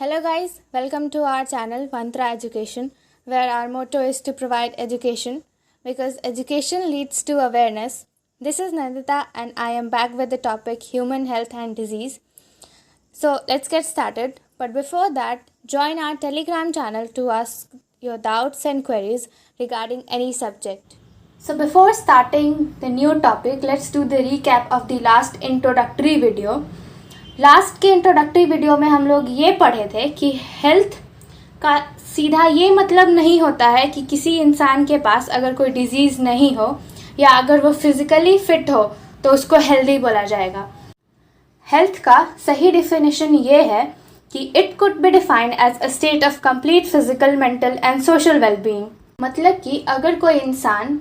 Hello guys, welcome to our channel Mantra Education, where our motto is to provide education because education leads to awareness. This is Nandita and I am back with the topic human health and disease. So let's get started. But before that, join our Telegram channel to ask your doubts and queries regarding any subject. So before starting the new topic, let's do the recap of the last introductory video. Last के introductory video में हम लोग ये पढ़े थे कि health का सीधा ये मतलब नहीं होता है कि किसी इंसान के पास अगर कोई डिजीज़ नहीं हो या अगर वो फिज़िकली फिट हो तो उसको हेल्दी बोला जाएगा। हेल्थ का सही डिफिनेशन ये है कि it could be defined as a state of complete physical, mental and social wellbeing. मतलब कि अगर कोई इंसान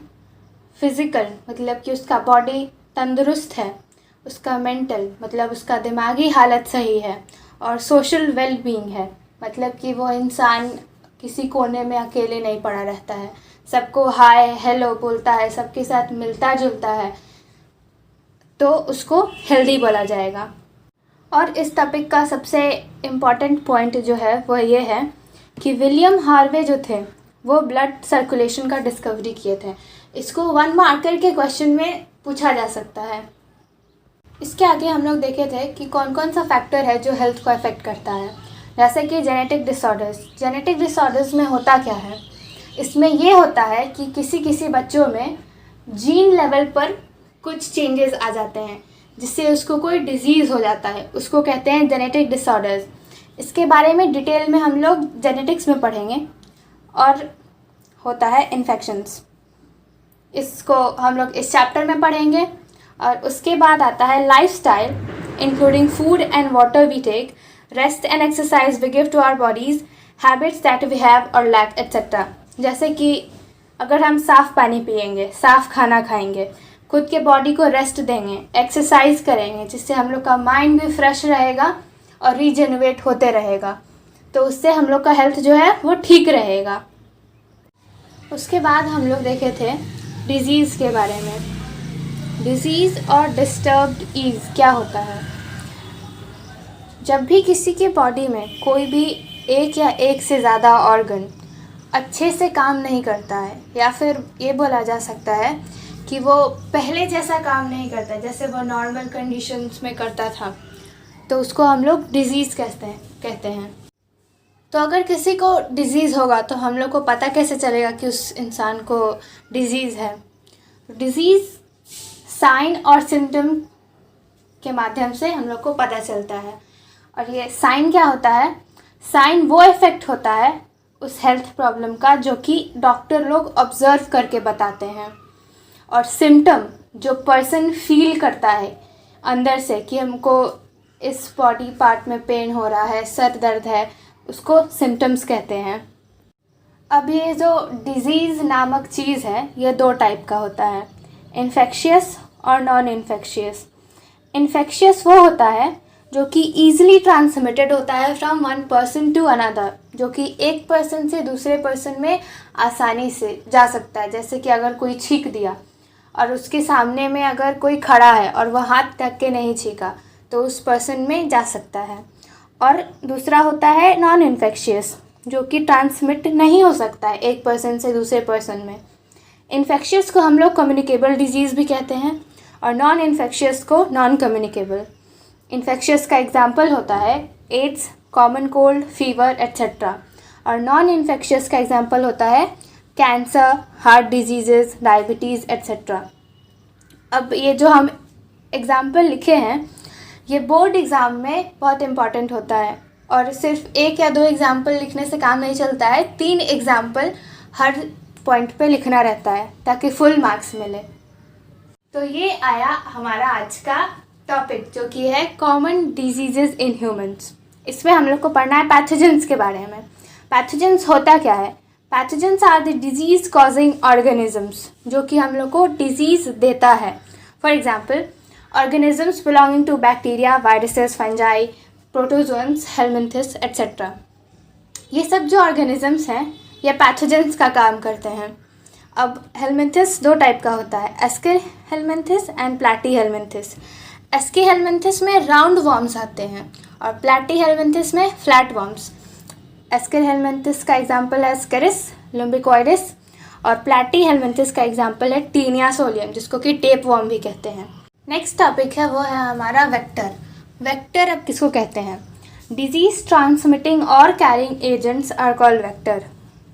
फिज़िकल मतलब कि उसका बॉडी तंदुरुस्त है, उसका मेंटल मतलब उसका दिमागी हालत सही है और सोशल वेलबींग है मतलब कि वो इंसान किसी कोने में अकेले नहीं पड़ा रहता है, सबको हाय हेलो बोलता है, सबके साथ मिलता जुलता है, तो उसको हेल्दी बोला जाएगा। और इस टॉपिक का सबसे इम्पॉर्टेंट पॉइंट जो है वो ये है कि विलियम हार्वे जो थे वो ब्लड सर्कुलेशन का डिस्कवरी किए थे। इसको 1 मार्कर के क्वेश्चन में पूछा जा सकता है। इसके आगे हम लोग देखे थे कि कौन कौन सा फैक्टर है जो हेल्थ को अफेक्ट करता है, जैसे कि जेनेटिक डिसऑर्डर्स। जेनेटिक डिसऑर्डर्स में होता क्या है, इसमें ये होता है कि किसी बच्चों में जीन लेवल पर कुछ चेंजेस आ जाते हैं जिससे उसको कोई डिजीज़ हो जाता है, उसको कहते हैं जेनेटिक डिसऑर्डर्स। इसके बारे में डिटेल में हम लोग जेनेटिक्स में पढ़ेंगे। और होता है इन्फेक्शंस, इसको हम लोग इस चैप्टर में पढ़ेंगे। और उसके बाद आता है lifestyle including food and water we take, rest and exercise we give to our bodies, habits that we have or lack etcetera. जैसे कि अगर हम साफ़ पानी पिएंगे, साफ़ खाना खाएंगे, खुद के बॉडी को रेस्ट देंगे, एक्सरसाइज करेंगे जिससे हम लोग का माइंड भी फ्रेश रहेगा और रीजनरेट होते रहेगा, तो उससे हम लोग का हेल्थ जो है वो ठीक रहेगा। उसके बाद हम लोग देखे थे डिज़ीज़ के बारे में। डिज़ीज़ और डिस्टर्ब्ड ईज क्या होता है, जब भी किसी के बॉडी में कोई भी एक या एक से ज़्यादा ऑर्गन अच्छे से काम नहीं करता है या फिर ये बोला जा सकता है कि वो पहले जैसा काम नहीं करता जैसे वो नॉर्मल कंडीशंस में करता था, तो उसको हम लोग डिज़ीज़ कहते हैं। तो अगर किसी को डिज़ीज़ होगा तो हम लोग को पता कैसे चलेगा कि उस इंसान को डिज़ीज़ है। डिज़ीज़ साइन और सिम्टम के माध्यम से हम लोग को पता चलता है। और ये साइन क्या होता है, साइन वो इफ़ेक्ट होता है उस हेल्थ प्रॉब्लम का जो कि डॉक्टर लोग ऑब्ज़र्व करके बताते हैं। और सिम्टम जो पर्सन फील करता है अंदर से कि हमको इस बॉडी पार्ट में पेन हो रहा है, सर दर्द है, उसको सिम्टम्स कहते हैं। अब ये जो डिज़ीज़ नामक चीज़ है ये 2 टाइप का होता है, इन्फेक्शियस और नॉन इन्फेक्शियस। इन्फेक्शियस वो होता है जो कि ईज़िली ट्रांसमिटेड होता है from one person to another, जो कि एक पर्सन से दूसरे पर्सन में आसानी से जा सकता है। जैसे कि अगर कोई छींक दिया और उसके सामने में अगर कोई खड़ा है और वह हाथ ढक के नहीं छींका तो उस पर्सन में जा सकता है। और दूसरा होता है नॉन इन्फेक्शियस जो कि ट्रांसमिट नहीं हो सकता है एक पर्सन से दूसरे पर्सन में। इन्फेक्शियस को हम लोग कम्युनिकेबल डिजीज़ भी कहते हैं और नॉन इन्फेक्शियस को नॉन कम्युनिकेबल। इन्फेक्शियस का एग्जाम्पल होता है AIDS, common cold, fever etcetera. और नॉन इन्फेक्शियस का एग्जाम्पल होता है cancer, heart disease, diabetes etcetera. अब ये जो हम एग्ज़ाम्पल लिखे हैं ये बोर्ड एग्ज़ाम में बहुत इम्पॉर्टेंट होता है और सिर्फ 1 या 2 एग्ज़ाम्पल लिखने से काम नहीं चलता है, 3 एग्ज़ाम्पल हर पॉइंट पे लिखना रहता है ताकि फुल मार्क्स मिले। तो ये आया हमारा आज का टॉपिक जो कि है कॉमन डिजीज़ेस इन ह्यूमंस। इसमें हम लोग को पढ़ना है पैथोजेंस के बारे में। पैथोजेंस होता क्या है, pathogens are the disease causing organisms जो कि हम लोग को डिजीज़ देता है। For example organisms belonging to bacteria, viruses, fungi, protozoans, helminths etcetera. ये सब जो ऑर्गेनिजम्स हैं ये पैथोजेंस का काम करते हैं। अब हेलमिंथस 2 टाइप का होता है, aschelminthes and platyhelminthes. Aschelminthes में राउंड वॉर्म्स आते हैं और प्लैटीहेलमिंथिस में फ्लैट वर्म्स। एस्केरहेलमिंथिस का एग्जाम्पल है एस्केरिस लुम्बिकॉइडिस और प्लैटीहेलमिंथिस का एग्जाम्पल है टीनिया सोलियम, जिसको कि टेप वर्म भी कहते हैं। नेक्स्ट टॉपिक है वो है हमारा वेक्टर। वेक्टर अब किसको कहते हैं? डिजीज ट्रांसमिटिंग और carrying agents are called vector.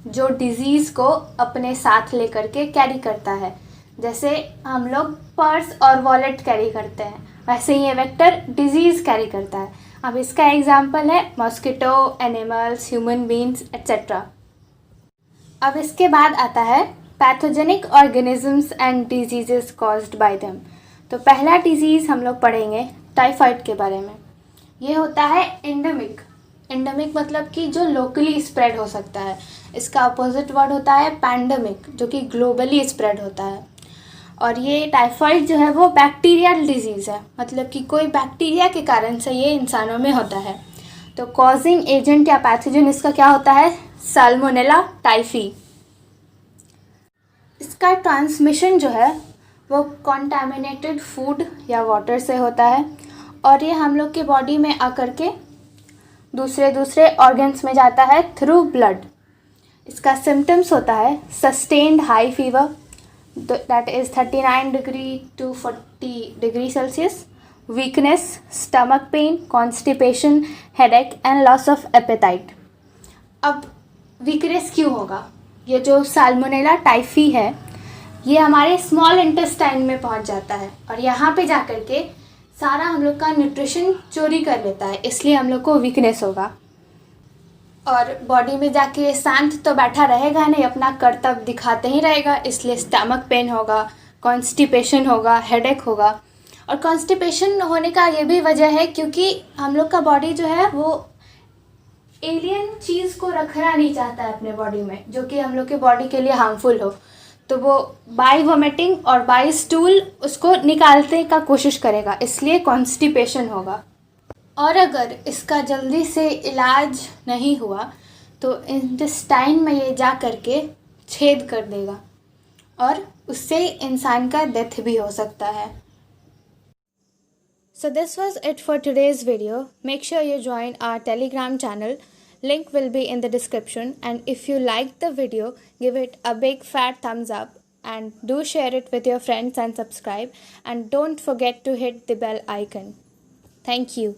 जो डिजीज़ को अपने साथ लेकर के कैरी करता है, जैसे हम लोग पर्स और वॉलेट कैरी करते हैं, वैसे ही ये वेक्टर डिजीज़ कैरी करता है। अब इसका एग्जाम्पल है mosquito, animals, human beings etcetera. अब इसके बाद आता है pathogenic organisms and diseases caused by them. तो पहला डिजीज़ हम लोग पढ़ेंगे टाइफाइड के बारे में। ये होता है एंडेमिक। एंडेमिक मतलब कि जो लोकली स्प्रेड हो सकता है। इसका अपोजिट वर्ड होता है पैंडेमिक, जो कि ग्लोबली स्प्रेड होता है। और ये टाइफाइड जो है वो बैक्टीरियल डिजीज़ है, मतलब कि कोई बैक्टीरिया के कारण से ये इंसानों में होता है। तो कॉजिंग एजेंट या पैथोजन इसका क्या होता है? Salmonella typhi. इसका ट्रांसमिशन जो है वो कॉन्टामिनेटेड फूड या वाटर से होता है और ये हम लोग के बॉडी में आकर के दूसरे ऑर्गन्स में जाता है थ्रू ब्लड। इसका सिम्टम्स होता है sustained high fever that is 39 degree to 40 degree Celsius, weakness, stomach pain, constipation, headache and loss of appetite. अब वीकनेस क्यों होगा? ये जो साल्मोनेला टाइफी है ये हमारे स्मॉल इंटेस्टाइन में पहुंच जाता है और यहाँ पे जाकर के सारा हम लोग का न्यूट्रिशन चोरी कर लेता है, इसलिए हम लोग को वीकनेस होगा। और बॉडी में जाके शांत तो बैठा रहेगा नहीं, अपना कर्तव्य दिखाते ही रहेगा, इसलिए स्टमक पेन होगा, कॉन्स्टिपेशन होगा, हेडेक होगा। और कॉन्स्टिपेशन होने का ये भी वजह है क्योंकि हम लोग का बॉडी जो है वो एलियन चीज़ को रखना नहीं चाहता है अपने बॉडी में, जो कि हम लोग के बॉडी के लिए हार्मफुल हो। तो वो बाय वोमिटिंग और बाय स्टूल उसको निकालने का कोशिश करेगा, इसलिए कॉन्स्टिपेशन होगा। और अगर इसका जल्दी से इलाज नहीं हुआ तो इंटेस्टाइन में ये जा कर के छेद कर देगा और उससे इंसान का डेथ भी हो सकता है। So this was it for today's video. Make sure you join our Telegram channel. Link will be in the description. And if you liked the video, give it a big fat thumbs up. And do share it with your friends and subscribe. And don't forget to hit the bell icon. Thank you.